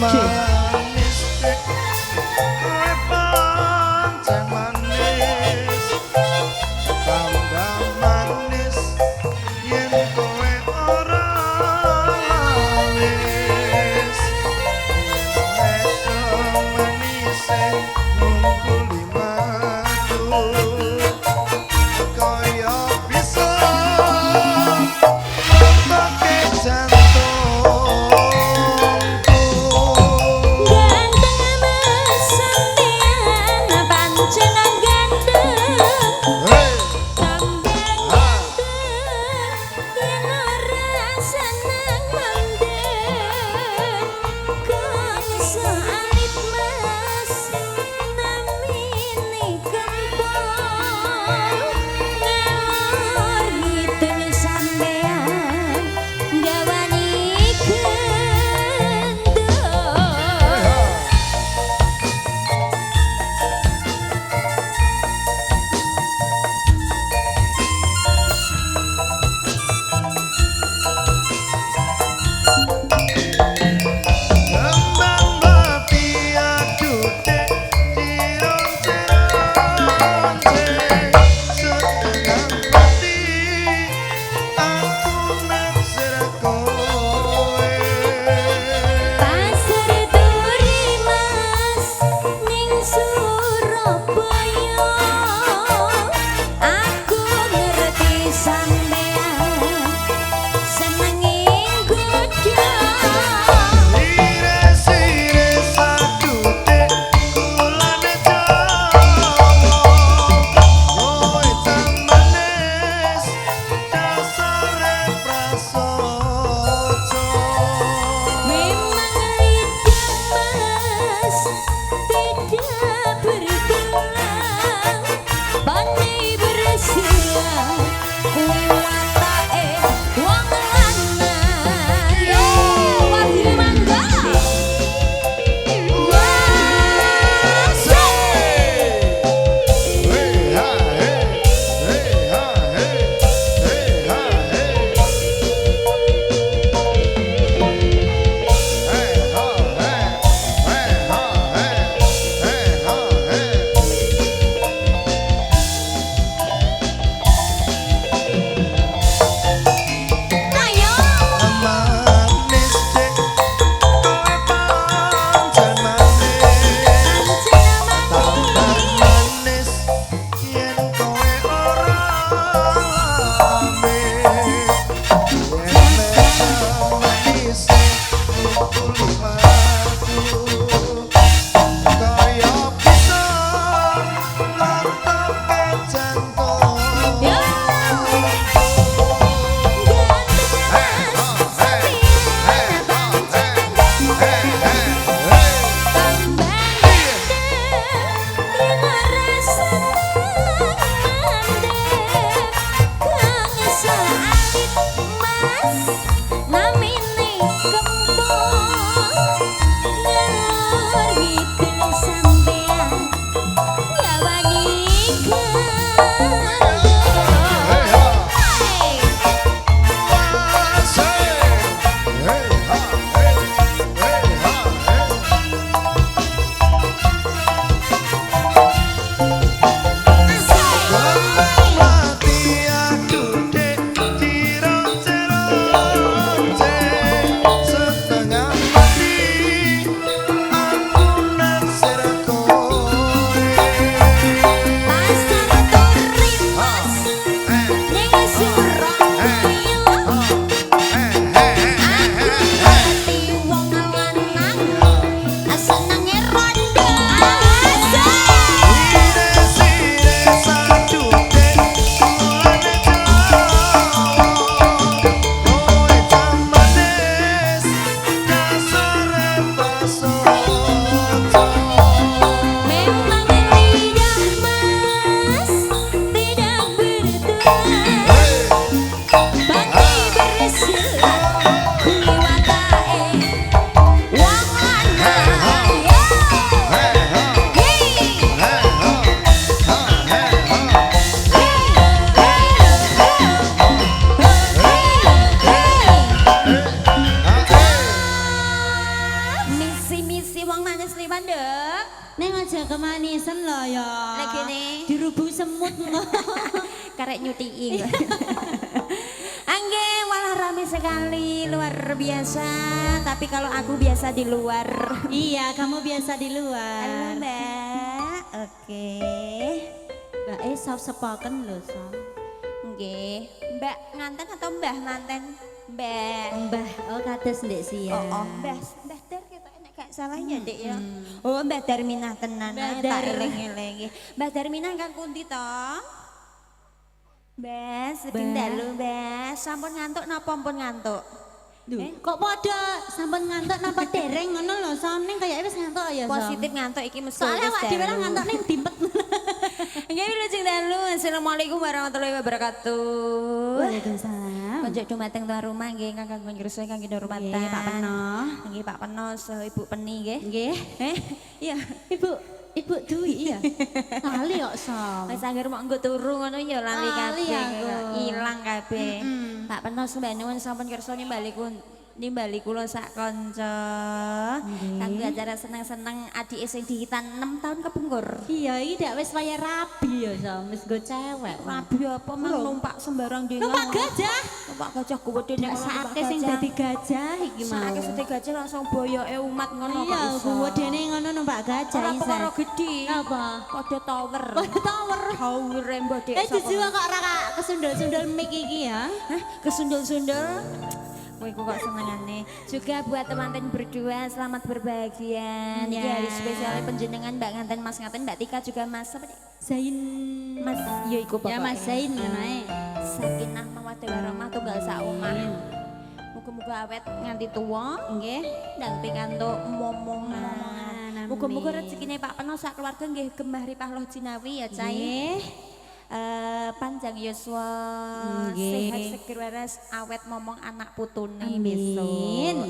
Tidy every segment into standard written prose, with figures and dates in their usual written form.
Manis kowe pancen manis tambah manis yen kowe ora wis neso manise ngungkuli matu kaya bisa pakai jantungku Mandek. Neng aja kemanisan loh ya. Lagi nih. Dirubung semut. Karek nyutiin. Angge, walah rame sekali, luar biasa. Tapi kalau aku biasa di luar. Iya, kamu biasa di luar. Halo Mbak. Oke. Mbak soft spoken loh, Sam. Nggih. Mbak nganten atau Mbah nganten? Mbak. Mbah, oh kados ndek sih ya. Oh, Mbah Dar kita enak gak salahnya Dek ya. Oh, Mbah Darminah tenan. Mbah Tak Dar. eling-eling. Mbah Darminah kang pundi to? Mbah, sedeng Mbah. dalu, Mbah. Sampun ngantuk napa pun ngantuk? Kok pada sampun ngantuk napa dereng ngono lho, Sam. Ning kayake wis ngantuk ya, Sam. Positif ngantuk iki mesti Soalnya wis awak dhewe dalu. ngantuk ning dimpet. Nggih, wilujeng dalu. Assalamualaikum warahmatullahi wabarakatuh. Waalaikumsalam. Konjuk dumateng tuan rumah nggih kang kangge ngresmi kangge hormatan Nggih, Pak Peno. Nggih Pak Peno Ibu Peni nggih. Nggih. Iya. Ibu Dwi ya. Lali kok, Sam. Wis angger mok nggo turu ngono ya lali Lali kabeh. aku. Ilang kabeh. Pak Peno sembah nuwun sampun kersa nimbali kula sak kanca. Kanggo acara seneng-seneng adike sing dihitan 6 tahun kepungkur. Iya, iki dak wis waya rabi ya, Sam. Wis go cewek. Rabi apa mang numpak sembarang dhewe. Numpak gajah. Numpak gajah gede Ndak saatnya sing dadi gajah iki mau. Saatnya sing gajah langsung boyoke umat ngono kok Iya, iso. gedene ngono numpak gajah Ora isa. perkara gedhe. Apa? Padha tower. Tower. Tower mbok Eh jujur kok ora kesundul-sundul mic iki ya. Hah, kesundul-sundul. Kowe kok senengane. Juga buat teman-teman berdua selamat berbahagia. Niki Ya. hari spesial penjenengan Mbak Nganten, Mas Nganten, Mbak Tika juga Mas apa Dik? Zain. Mas ya iku Ya pokoknya. Mas Zain ngono ae. Sakinah mawaddah warahmah tunggal sak omah. Muga-muga awet nganti tuwa nggih. Ndang pikantuk momong-momongan. Amin. Muga-muga rezekine Pak Peno sak keluarga nggih gembah ripah loh jinawi ya Cai. Nggih. Panjang yuswa, Nggih. sehat seger waras, awet momong anak putune Amin. besok.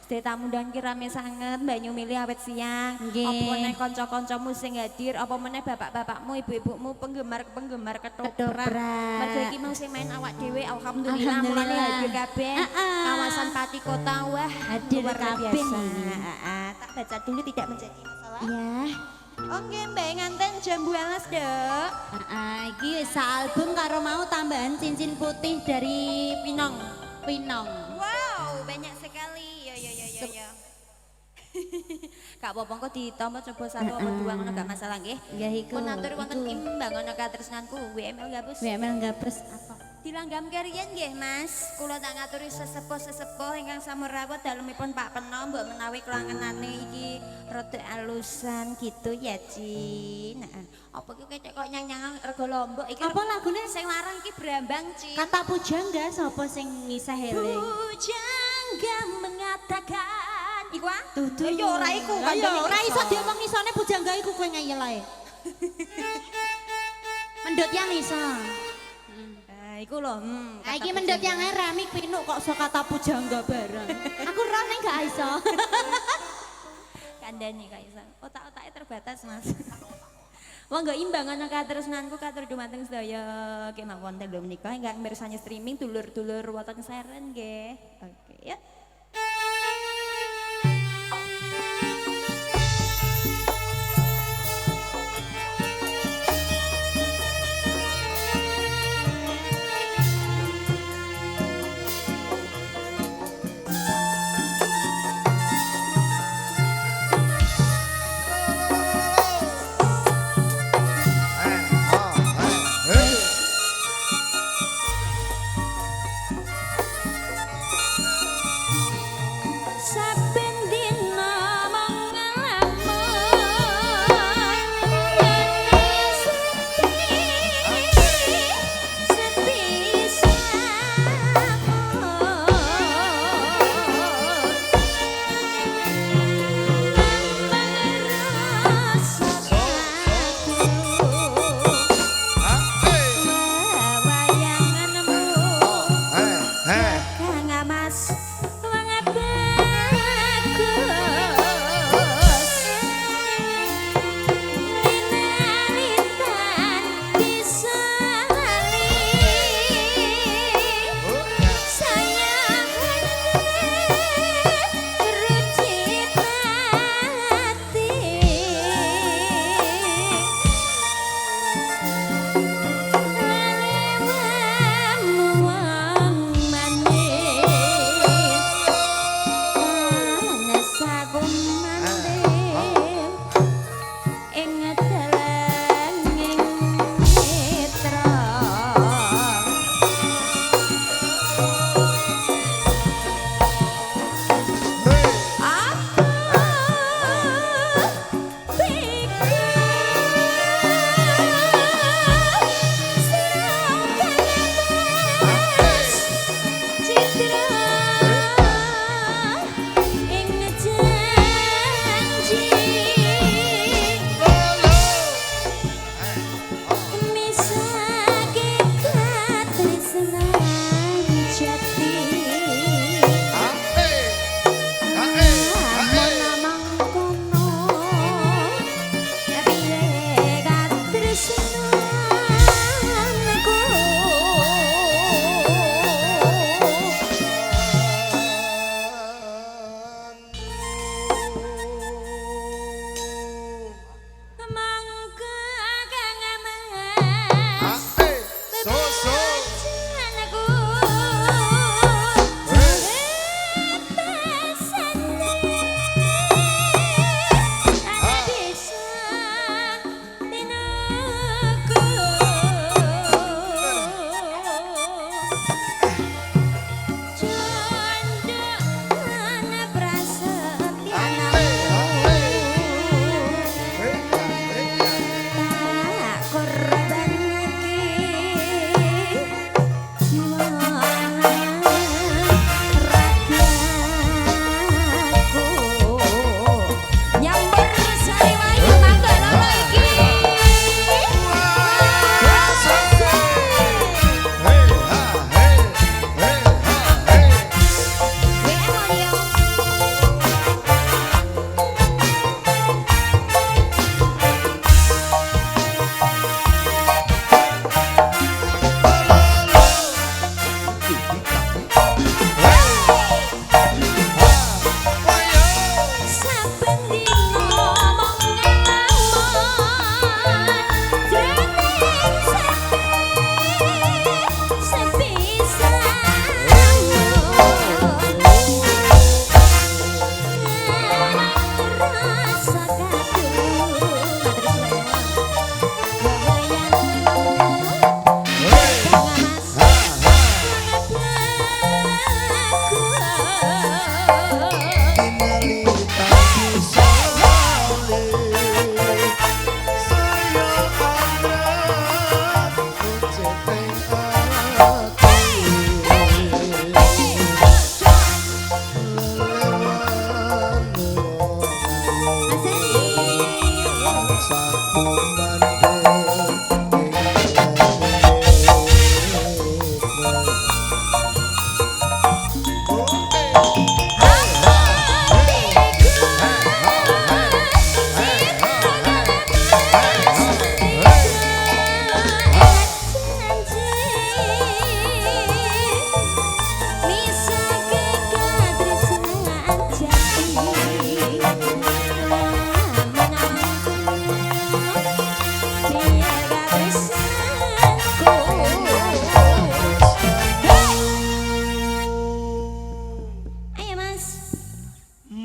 Sedaya tamu dan kirame sanget, Mbak Nyumili awet siang. Nggih. Apa meneh kanca-kancamu sing hadir, apa meneh bapak-bapakmu, ibu-ibumu, penggemar-penggemar ketoprak. Ketoprak. Mergo iki mau sing main awak dhewe, alhamdulillah Alhamdulillah. mulane hadir kabeh. Kawasan Pati Kota wah Hadir luar kabeh biasa. ini. Tak baca dulu tidak menjadi masalah. Ya. Oke, Mbak Nganten jambu alas, Dek. Iki album karo mau tambahan cincin putih dari Pinong. Pinong. Wow, banyak sekali. Ya. Kak Popong kok ditampa coba satu apa dua ngono gak masalah nggih. Nggih iku. Pun atur wonten imbang ana katresnanku WML gabus. WML gapres apa? Dilanggam kariyen nggih Mas. Kula tak ngaturi sesepuh-sesepuh ingkang samurawat dalemipun Pak Peno mbok menawi kelangenane iki rada alusan gitu ya, Ci. Nah, apa ki ketek kok nyang-nyang rego lombok iki. Apa lagune? Sing larang iki Brambang, Ci. Kata pujangga sapa sing ngisah eling? Pujangga mengatakan iku ah? Dudu. Ya ora iku kan. Ya ora iso diomong isone pujangga iku kowe ngeyel ae. Mendut yang iso. Iku lho, Iki mendut yang ae remik pinuk kok so kata pujangga bareng. Aku ora ning gak iso. kandhani Kak Isan. Otak-otake terbatas, Mas. Monggo imbang ana katresnanku katur dumateng sedaya kemawon telu menika ingkang mirsani streaming dulur-dulur wonten Seren nggih. Oke, ya. Hey.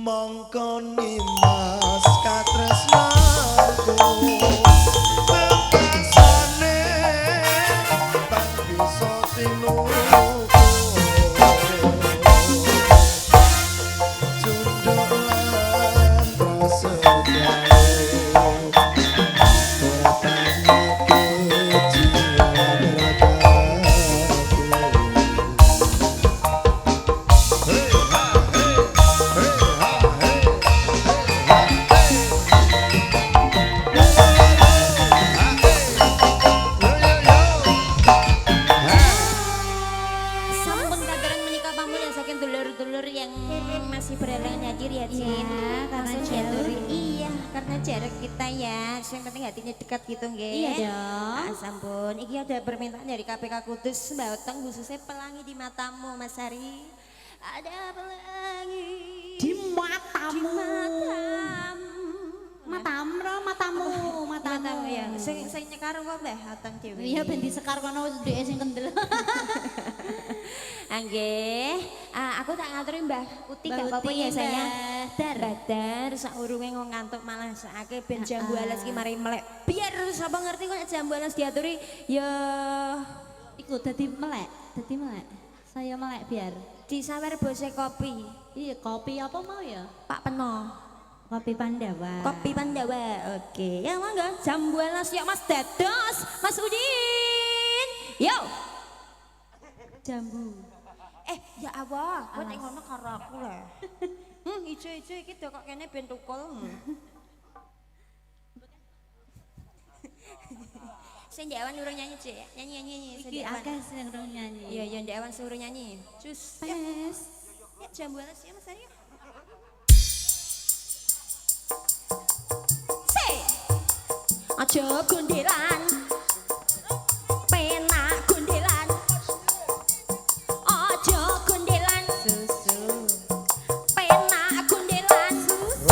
mongko nimas katresnanku pepasane tak bisa tinuku junduk lan prasetyane ora tanya kejian ragaku. Hey ha hey hey ha hey Sampun kadaran menikah pamulan saking dulur-dulur yang masih berhalangan hadir ya Cin. Iya, karena Langsung jarak. diaturi. Iya, karena jarak kita ya. Yang penting hatinya dekat gitu nggih. Iya dong. Ah, sampun. Iki ada permintaan dari KPK Kudus Mbak Otong khususnya pelangi di matamu Mas Ari. Ada pelangi Di matamu. matamu. Matamu Matamu ya. Sing nyekar kok Mbah Otong dhewe. Iya ben disekar kono wis duwe sing kendel. Angge, aku tak ngaturi Mbah Uti Mbah gak apa-apa Uti, ya saya. Mbah Badar saurunge ngantuk malah sakake ben jambu alas ki mari melek. Biar sapa ngerti kok jambu alas diaturi ya Iku dadi melek. Saya melek biar. disawer bose kopi. Iya, kopi apa mau ya? Pak Peno, Kopi Pandawa. kopi Pandawa. Oke, ya mangga jambu alas yuk Mas Dados, Mas Udin. Yo. Jambu. Ya Allah, kok nek ngono karo aku lah. Ijo-ijo iki do kok kene ben tukul. Sing Ndek Awan urung nyanyi, Cek. Nyanyi. Iki akeh sing urung nyanyi. Iya, ya Ndek Awan suruh nyanyi. Cus. Pes. Ya jambu alas ya Mas Aryo. Se. Aja gondelan. Penak gondelan. Aja gondelan susu. Penak gondelan susu.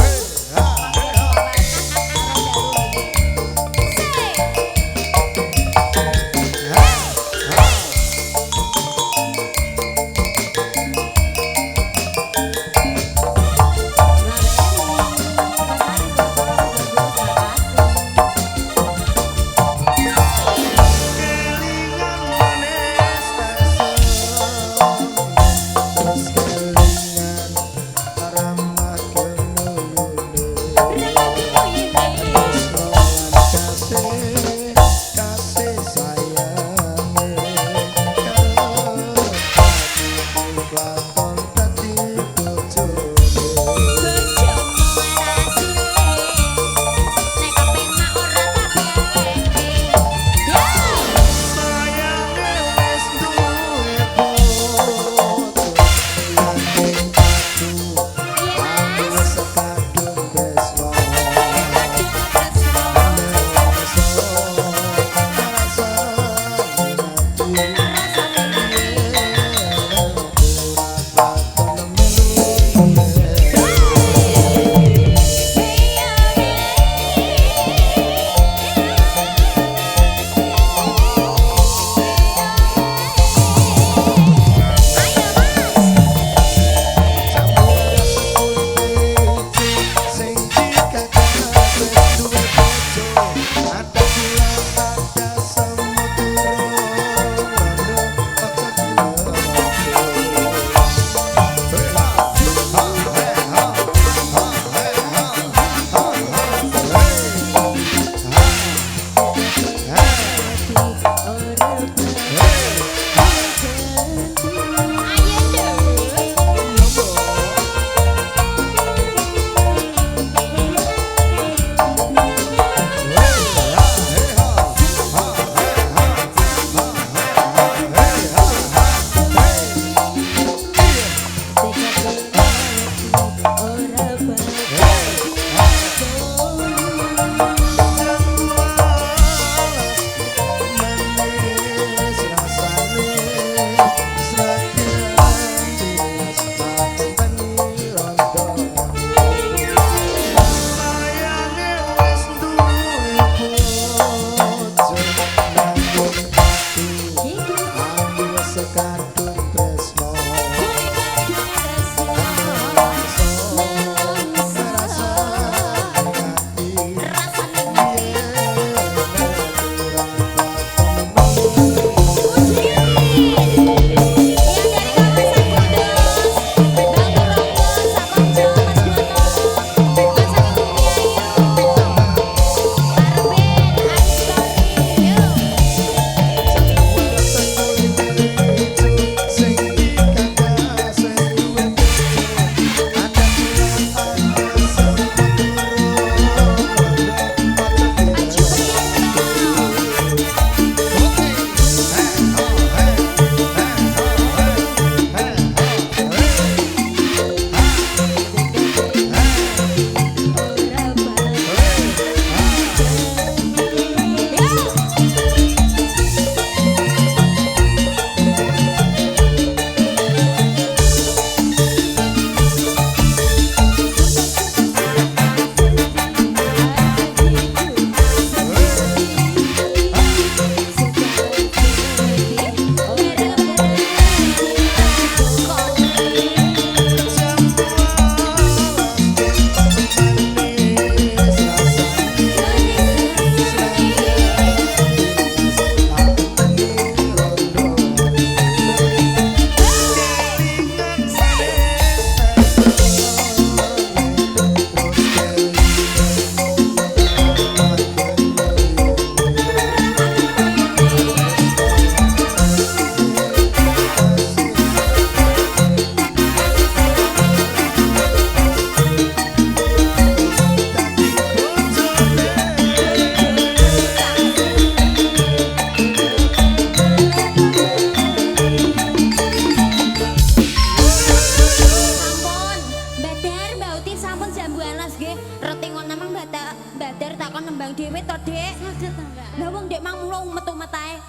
kon nembang dhewe to, Dik. Saged ta, Mbak? Lah wong Dik mang mulo metu-metae.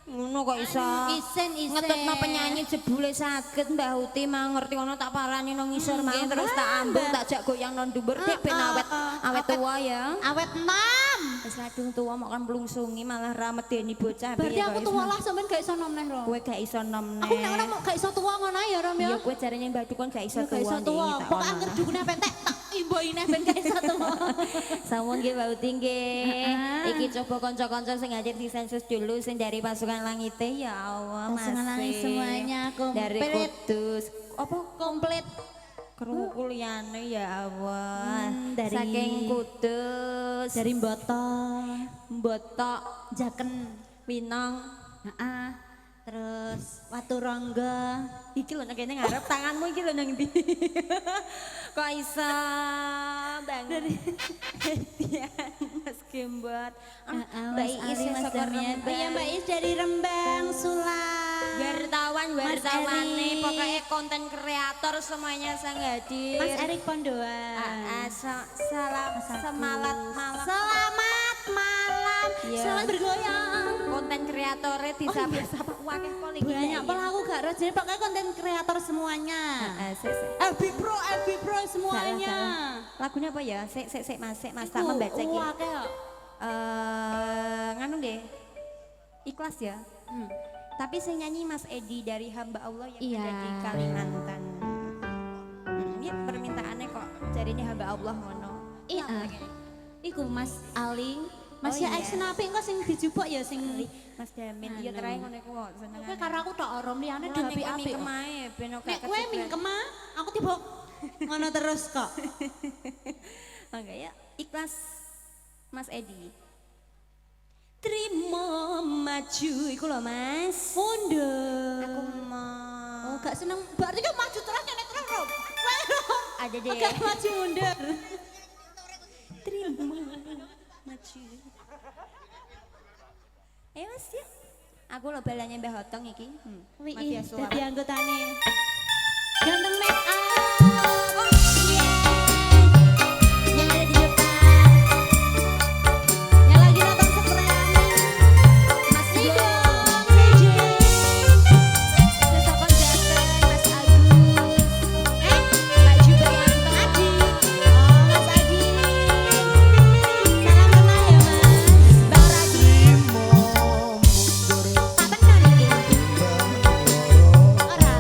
Ngono kok iso. Isen. Ngetutno penyanyi jebule saged Mbah Uti mang ngerti ono tak parani nang ngisor mang terus tak ambung tak jak goyang nang dhuwur Dik ben awet tuwa ya. Awet nom. Wis kadung tuwa mok kon mlungsungi malah ra medeni bocah. Berarti aku tuwa lah sampean gak iso nom neh, Rom. Kowe gak iso nom neh. Aku nek ngono gak iso tuwa ngono ae ya, Rom ya. Ya kowe jarene Mbah Dukun gak iso Gak iso tuwa. tuwa. Pokoke anggere dukune pentek tak imboi neh ben gak iso tuwa. Sampun nggih Mbak Uti nggih. Iki coba kanca-kanca sing hadir di sensus dulu sing dari pasukan langite ya Allah Mas. Pasukan langit semuanya komplit. Dari Kudus. Apa Komplit. kerukul liyane ya Allah. Dari- Saking Kudus, Dari Mbotol, Botok, Jaken, Winong. heeh. Terus Waturangga. Iki lho nang kene ngarep tanganmu iki lho nang ndi? Kok iso Bang dari Mas Gembot. Mbak Iis Ali, Mas saka Damian. Rembang. Iya Mbak Iis dari Rembang, Sulang. Wartawan Mas nih Erik. pokoknya konten kreator semuanya sang hadir. Mas Erik Pondoan. Salam semalat malam. Selamat malam. Iya. Selamat bergoyang. Konten kreatornya disapa-sapa wakil poli Banyak pelaku gak Ros, jadi pokoknya konten kreator semuanya. FB Pro semuanya. Lagunya apa ya? Sek Mas, tak Iku, membaca iki. akeh kok. Nganu deh. Ikhlas ya. Tapi saya nyanyi Mas Edi dari Hamba Allah yang Iya. ada di Kalimantan. Ya permintaannya kok jadinya Hamba Allah ngono. Iya. Iku Mas Ali. Mas Oh, ya iya. action apik engko sing dijupuk ya sing Mas Damin, iya terakhir ngono iku kok seneng. kowe karo aku tok orom liyane Mulane dhewe kowe apik. mingkem ae ben ora Nek kowe mingkem aku tiba ngono terus kok. Enggak ya, ikhlas Mas Edi. Terima maju iku lho Mas. Mundur. Aku mau. Oh, gak seneng. Berarti kan maju terus nyene terus, Rom. Kowe, Rom. Ada deh. Gak maju mundur. Terima maju. Ayo Mas ya. Aku lo balanya Mbah Hotong iki. Wih, Mafia Sulap. dadi anggotane. Ganteng make up. Oh, iya. Yang ada di depan. Yang lagi nonton sekretaris. Mas Iku, Igo. PJ. Sesokon Jateng, Mas Agus. Pak Jubayanto. Adi. Oh, Mas Adi. Salam kenal ya, Mas. Bang Radi. Pak tenan iki. Ora.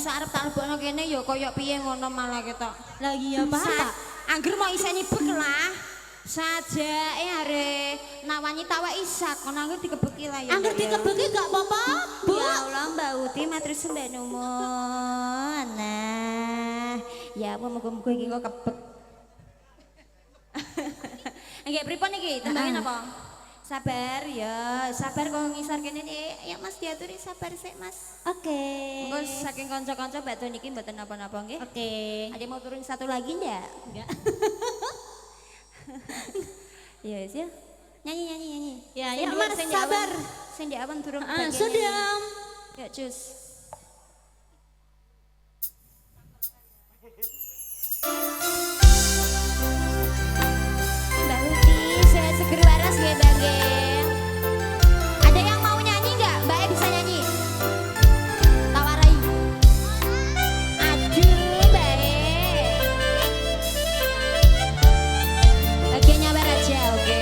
masa arep tak lebokno kene ya kaya piye ngono malah ketok. Lah iya Pak. Angger mau iseni bek lah. Sajake are nawani tawa isak ngono angger dikebeki lah ya. Angger dikebeki gak apa-apa, Bu. Ya Allah Mbak Uti matur sembah nuwun. Nah, ya apa muga-muga iki kok kebek. Nggih pripun iki? Tembangin apa? Sabar ya, sabar kok ngisor kene nih. Ya Mas diaturi sabar sik Mas. Oke. Engko saking kanca-kanca Mbak Don iki mboten napa-napa nggih. Oke. Ada mau turun satu lagi ndak? Enggak. Ya wis ya. Nyanyi. Ya, ya Mas sabar. Sing di awan turun Sudah. Ya cus. Mbak Uti, saya seger waras nggih Mbak nggih. Ada yang mau nyanyi nggak? Mbak E bisa nyanyi? Tawarai. Aduh Mbak E. Oke nyabar aja, oke.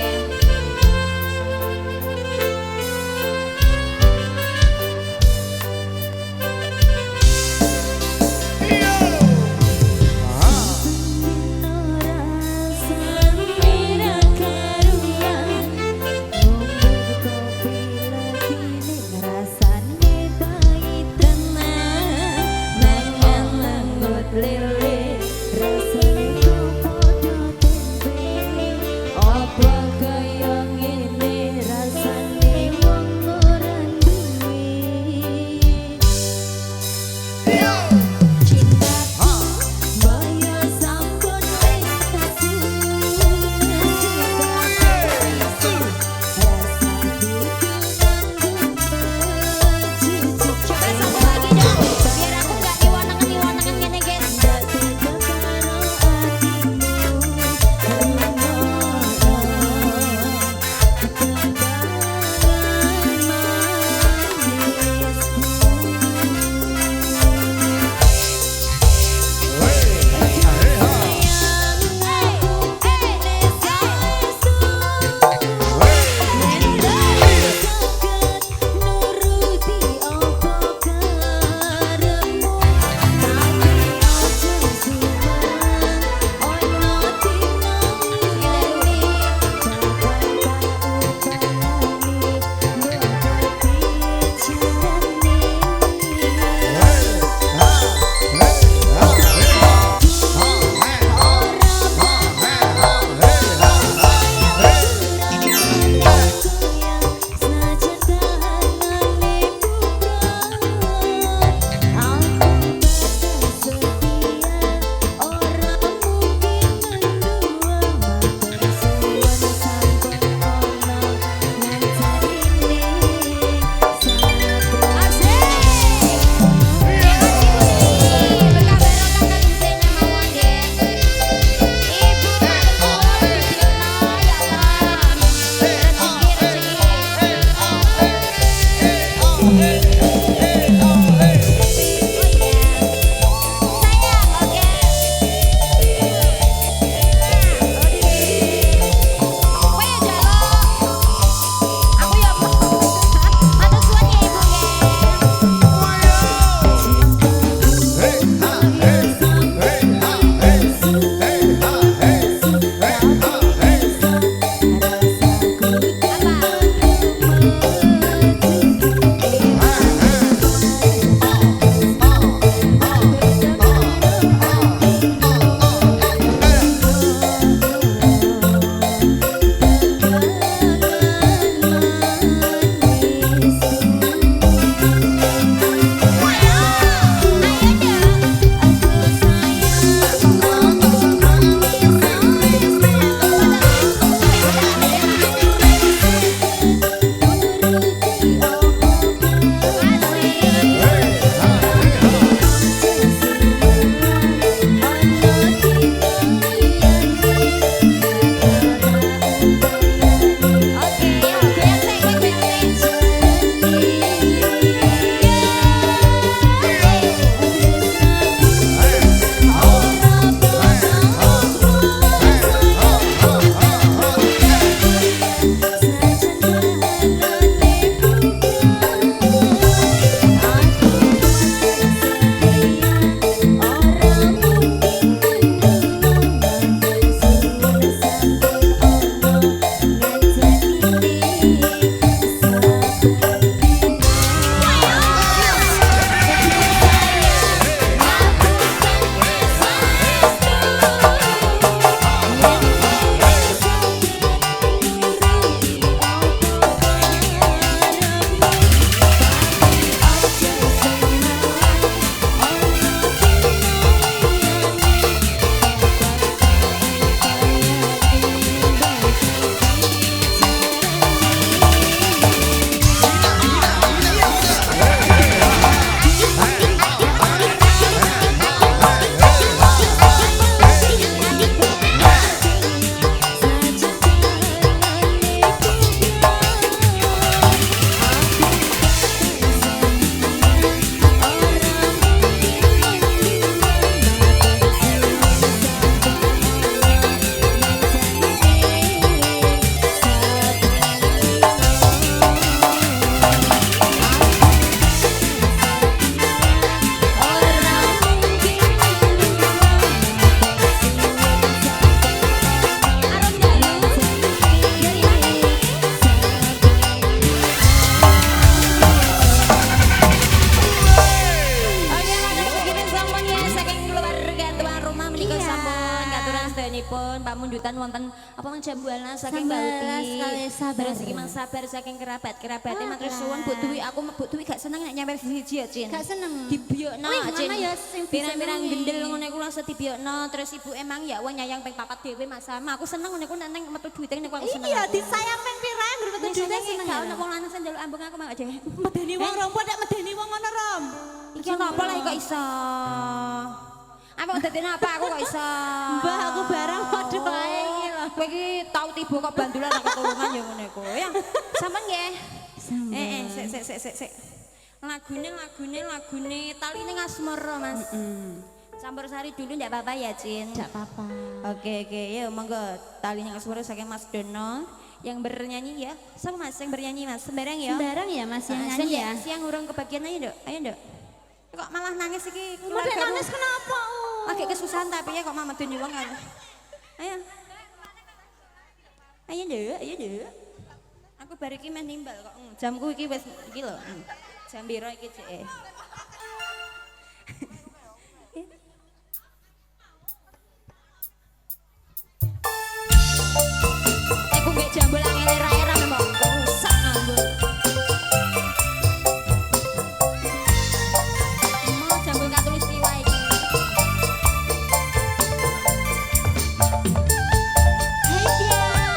Coba satu lagi dong, biar aku nggak diwonangan gini guys. menika Iya. sampun katuran sedayanipun pamundutan wonten apa mang jambualan saking Mbak Sambalas Uti. kali sabar. Terus iki mang sabar saking kerabat-kerabat matur suwun Bu Dwi aku Bu Dwi gak seneng nek nyamper siji ya Cin. Gak seneng. Dibiokno Wih, Cin. mana ya sing Pirang-pirang disenengi. gendel ngono iku langsung dibiokno terus ibu emang ya wong nyayang ping 4 dhewe Mas sama. Aku seneng ngono iku neng metu duite niku aku seneng. Iya, aku. disayang ping pirang betul Nek juga seneng seneng. gak ono wong lanang sing njaluk ambung aku mang aja. Medeni wong rompo nek medeni wong ngono rom. Iki ono apa lah kok iso. Apa dadene apa aku kok iso. Mbah aku barang padha wae iki lho. Kowe iki tau tiba kok bandulan aku ketulungan ya ngene iku. Ya, sampean nggih. Sik. Lagune Taline Asmara, Mas. Campur sari dulu ndak apa-apa ya, Cin. Enggak apa-apa. Oke, yuk monggo Taline Asmara saking Mas Dono yang bernyanyi ya. Sama Mas yang bernyanyi Mas, sembarang ya. Sembarang ya Mas yang nyanyi ya. Siang urung kebagian ayo, Nduk. Ayo, Nduk. Kok malah nangis iki? Mau nangis kenapa? Agak kesusahan tapi ya kok mama medeni wong kan. Ayo. Ayo Nduk. Aku bar iki meh nimbal kok. Jamku iki wis iki lho. Jam piro iki, Cek? Aku mbek jambul angel era-era memang rusak nganggo. Mau jambul katulistiwa iki. Hai Dian.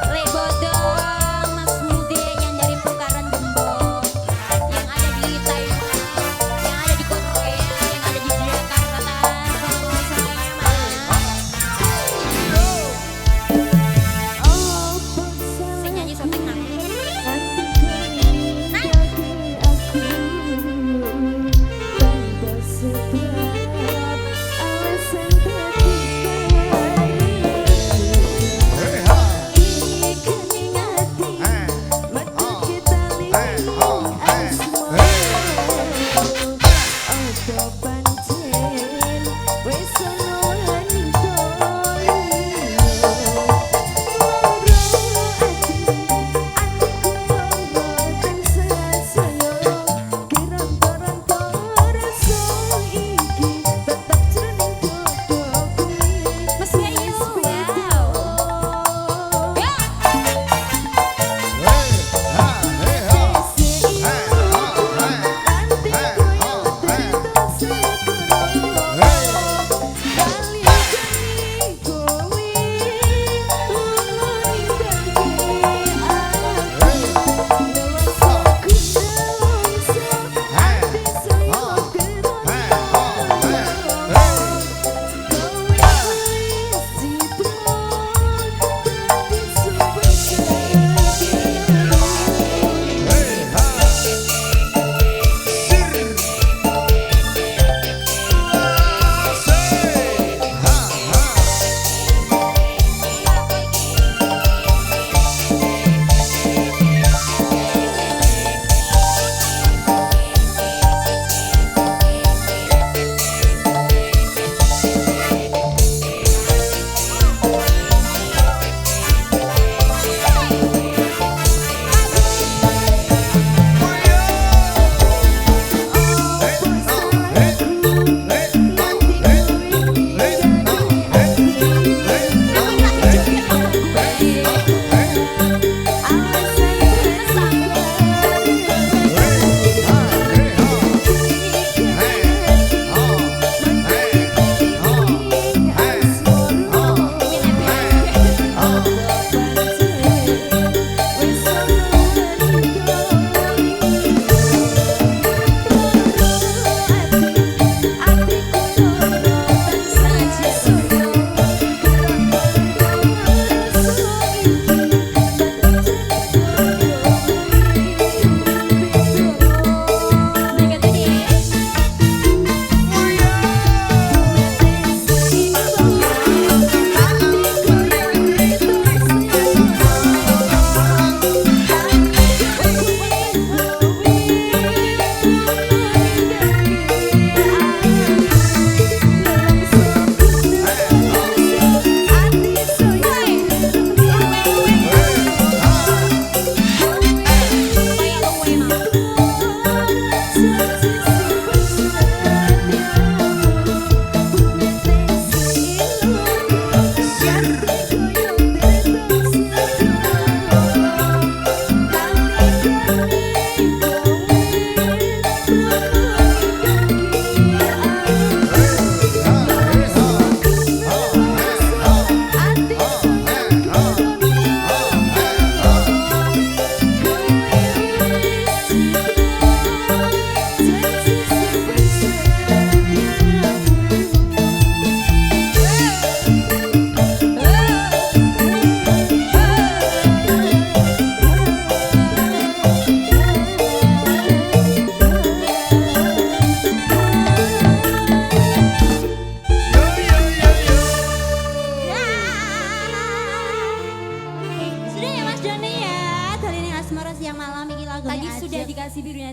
Lebodong Mas Mude yang dari Pekaran Gembong yang ada di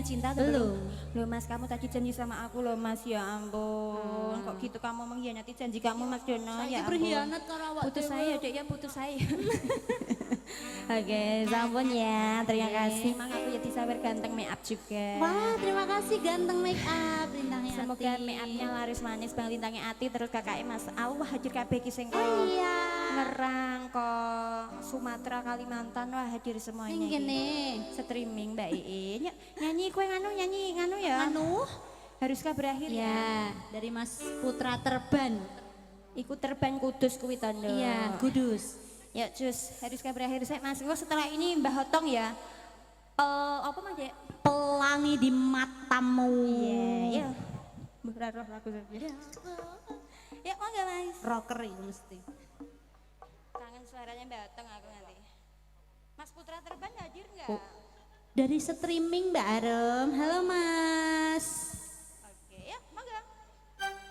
cinta atau belum? Loh Mas, kamu tadi janji sama aku loh Mas, ya ampun. Kok gitu kamu mengkhianati janji kamu Mas Dono, ya ampun. berkhianat karo awak. Putus saya dek ya, putus saya. Oke, sampun ya. Terima kasih. Mang aku ya disawer ganteng make up juga. Wah, terima kasih ganteng make up lintangnya. Semoga make upnya laris manis bang lintangnya Ati terus kakaknya Mas Au hadir kabeh ki sing Oh iya. ngerang kok Sumatera Kalimantan wah hadir semuanya. Ning iki. kene. Streaming Mbak Iin. Yuk, nyanyi kue nyanyi nganu ya. Anu? Haruskah berakhir ya? Ya, dari Mas Putra Terban. Iku terban kudus kuwi tondo. Iya, Kudus. Ya cus, haruskah berakhir saya Mas. Engko setelah ini Mbah Hotong ya. Apa Mas Dek? Pelangi di matamu. Iya. Mbah roh lagu saja. Ya monggo Mas. Rocker itu mesti. Kangen suaranya Mbak Hotong aku nanti. Mas Putra Terban hadir nggak? Oh. Dari streaming Mbak Arem. Halo Mas. Oke, ya monggo. Asik.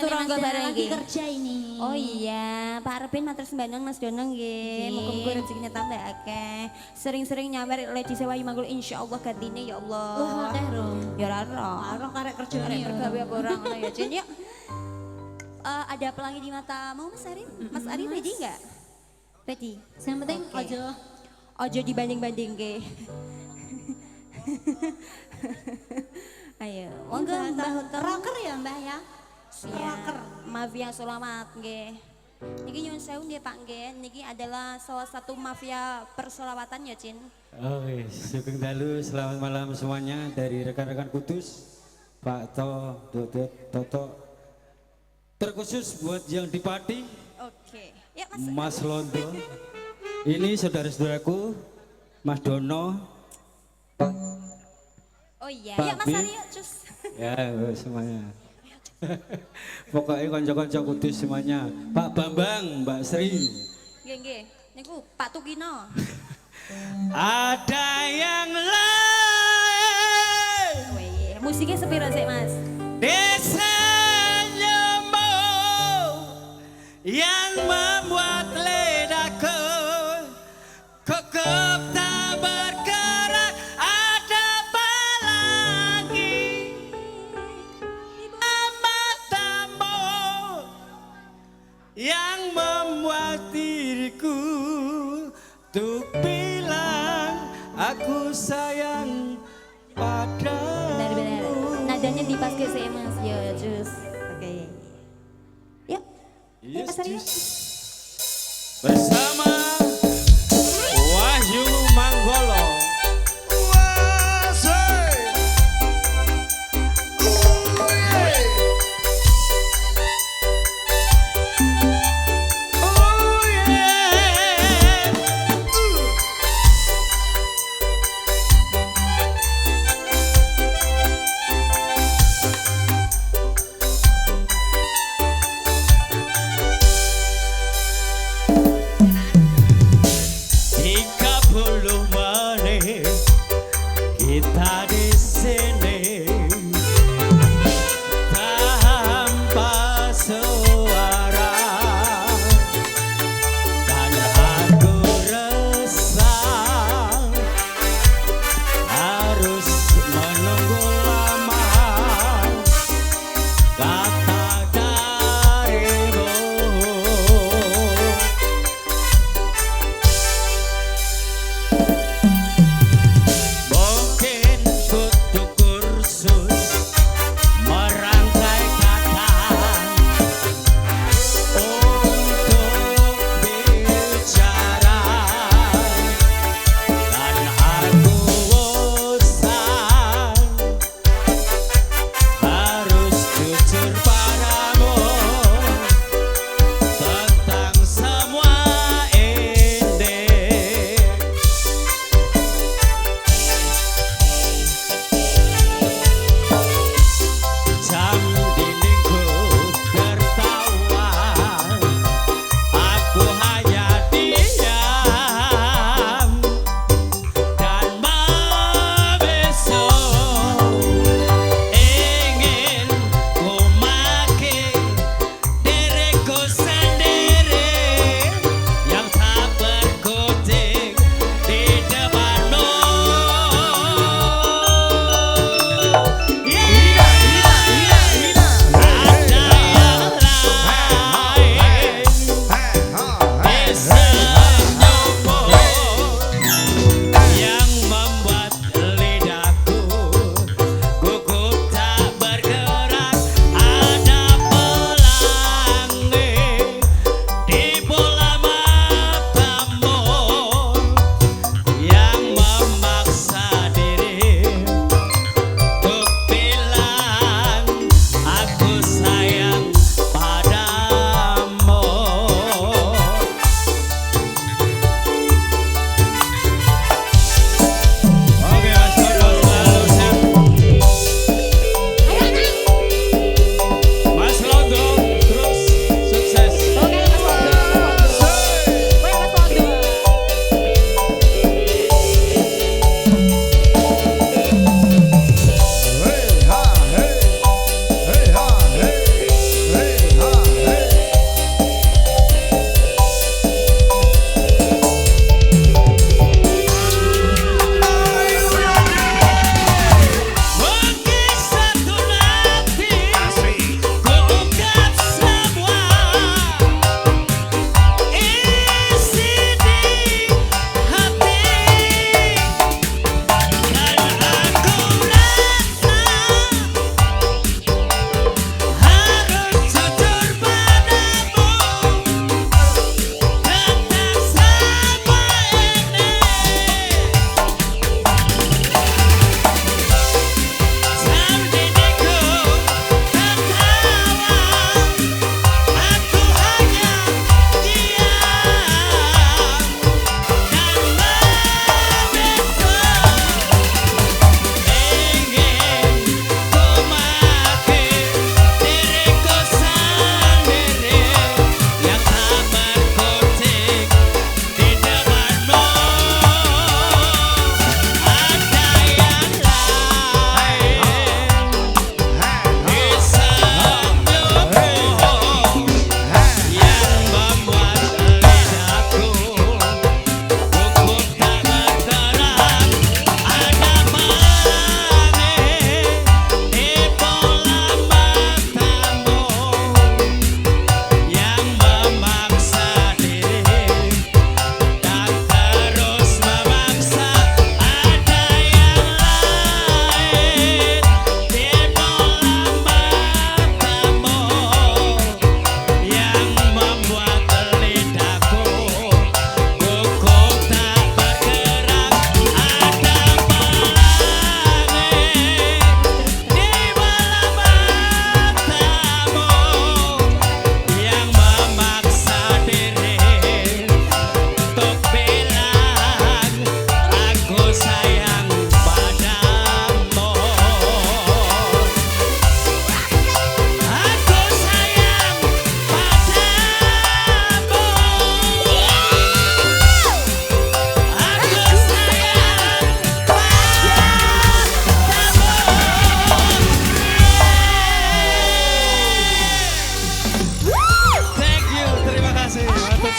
Turangga bareng lagi nggih. kerja ini. Oh iya, Pak Arvin matur sembahun Mas Dono nggih. Nggih. Muga-muga rezekinya tambah akeh. Sering-sering nyawer Lady Sewayu Manggul insyaallah gantine ya Allah. Wah, teh Rom. Ya ora ora. Karo karek kerjane Arek ya. mergawe apa orang ngono ya, Cin. Yuk. Ada pelangi di matamu Mas Ari? Mas Ari ready enggak? Ready. Yang penting Oke. ojo Ojo dibanding-banding ke. Ayo, monggo Mbah Hunter. rocker ya Mbah ya. Rocker. Mafia selamat nggih. Niki nyuwun sewu nggih Pak nggih. Niki adalah salah satu mafia perselawatan ya, Cin. Oke, sugeng dalu, selamat malam semuanya dari rekan-rekan Kudus, Pak To, Dodot, Toto. Terkhusus buat yang di Pati, Oke. Ya Mas. Mas Londo. Ini saudara-saudaraku, Mas Dono. Oh iya, Pak ya Mas Bi. Ari yuk, cus. Ya, semuanya. Pokoknya konco-konco Kudus semuanya. Pak Bambang, Mbak Sri. Nggih nggih. Niku Pak Tukino. Ada yang lain. Wih, musiknya sepiro sih Mas? Desanyemu yang membuat lidahku gugup tak bergerak. Ada apa lagi matamu yang membuat diriku untuk bilang aku sayang padamu. Benar-benar. Nadanya dipaske sih Mas. Yo, cus. Oke. Yuk. Yuk Mas Ari. Yuk. Bersama Wahyu Manggolo. Oh yeah.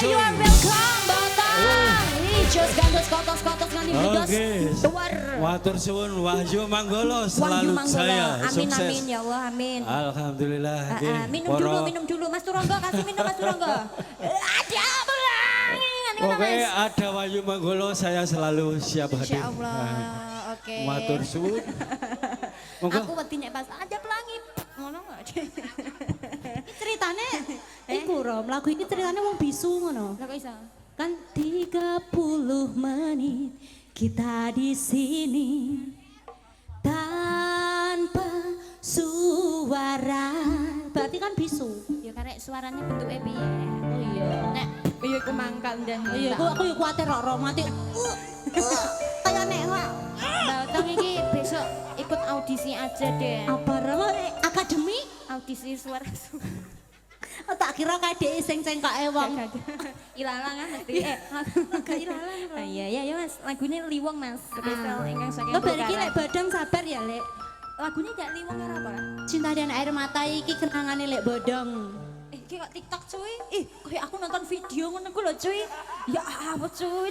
Sun. you are welcome, Batang. Jos gandos kotos-kotos nganti bludos. Oke. Tuar. Matur suwun Wahyu Manggolo Wahyu selalu Manggolo. saya Amin sukses. amin ya Allah amin. Alhamdulillah. nggih. Minum dulu Mas Turangga kasih minum Mas Turangga. Ada pelangi. Pokoknya ada Wahyu Manggolo saya selalu siap hadir. Insya Allah. Nah, Oke. Matur suwun. Monggo. Aku wedi nek pas ada pelangi. Ngono enggak? Ceritane iku Rom, lagu ini ceritane wong bisu ngono. Lah kok iso? Kan 30 menit kita di sini tanpa suara. Berarti kan bisu. Ya karek suaranya bentuknya piye? Oh iya. Nek iya ku mangkal dan Oh iya, aku yo kuwatir kok mati. Kayak nek kok. Batang iki besok ikut audisi aja deh. Apa Rom? Akademi? Audisi suara. Oh, tak kira kayak dia sing-sing kae wong. Ilalang kan mesti. Gak ilalang Rom. Iya iya Mas, lagunya Liwong Mas. Spesial ingkang saking. Lo bari iki Bengkala. lek badang sabar ya, Lek. Lagunya gak Liwong karo apa? Cinta dan air mata iki kenangane lek bodong. Iki kok TikTok cuy. Kayak aku nonton video ngono ku lho cuy. Ya apa cuy.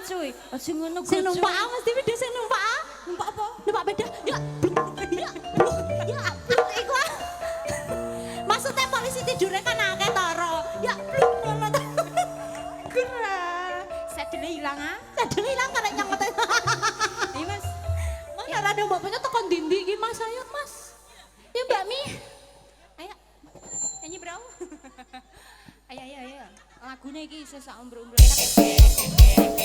Aja ngono ku. Sing numpak mesti video sing numpak. numpak apa? Numpak beda. Ya. Ya. Ya. Iku. Maksudnya polisi tidurnya kan akeh toro. Ya. Ngono ta. Gerah. Saya dulu hilang ah. Sadene ilang karek nyangkete. Iya Mas. Mana rada bapaknya tekan dindi iki Mas, ayo Mas. Ya Mbak Mi. Ayo. Nyanyi bro. Ayo. Lagunya iki sesak umbro-umbro enak.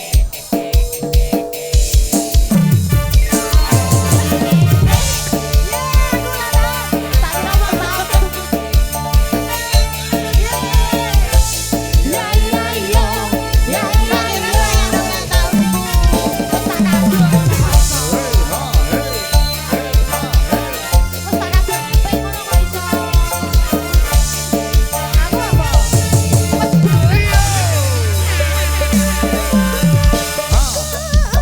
Ha.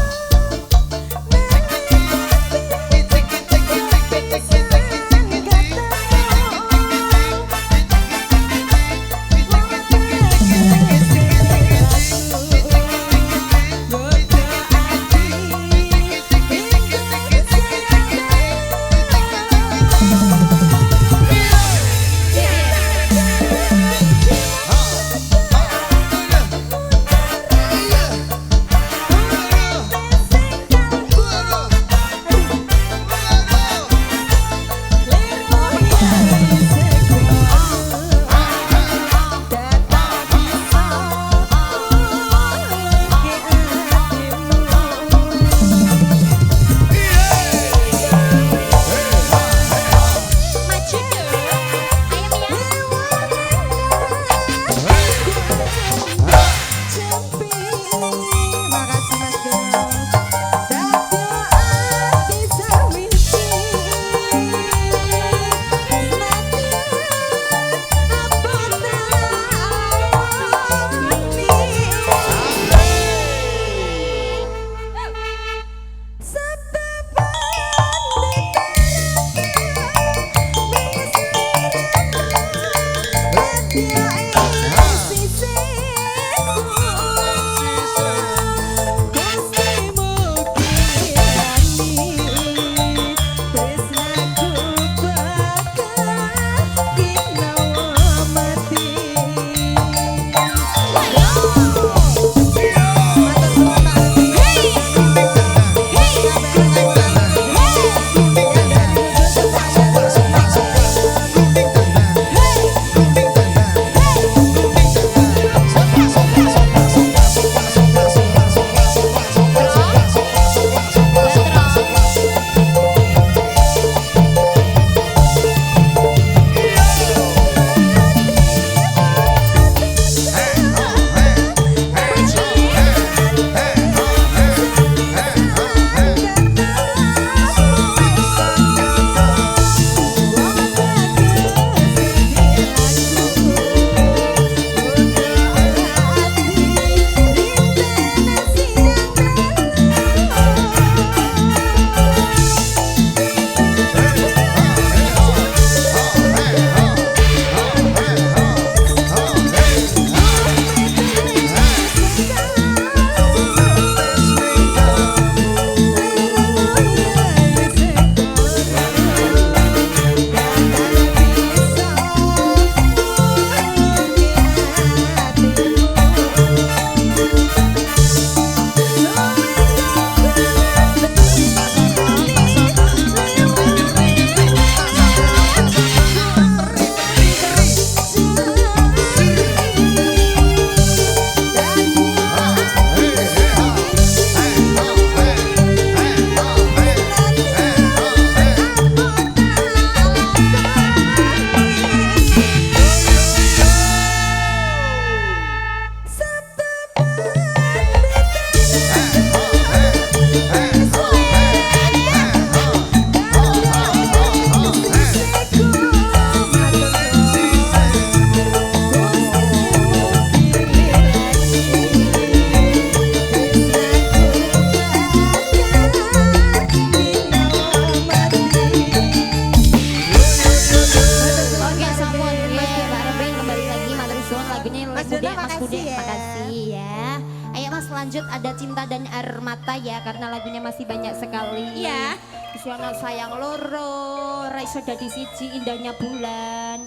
ada cinta dan air mata ya karena lagunya masih banyak sekali. Iya. Isyana sayang loro, Raiso dadi siji indahnya bulan.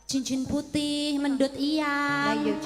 Cincin putih mendut iya. Ayo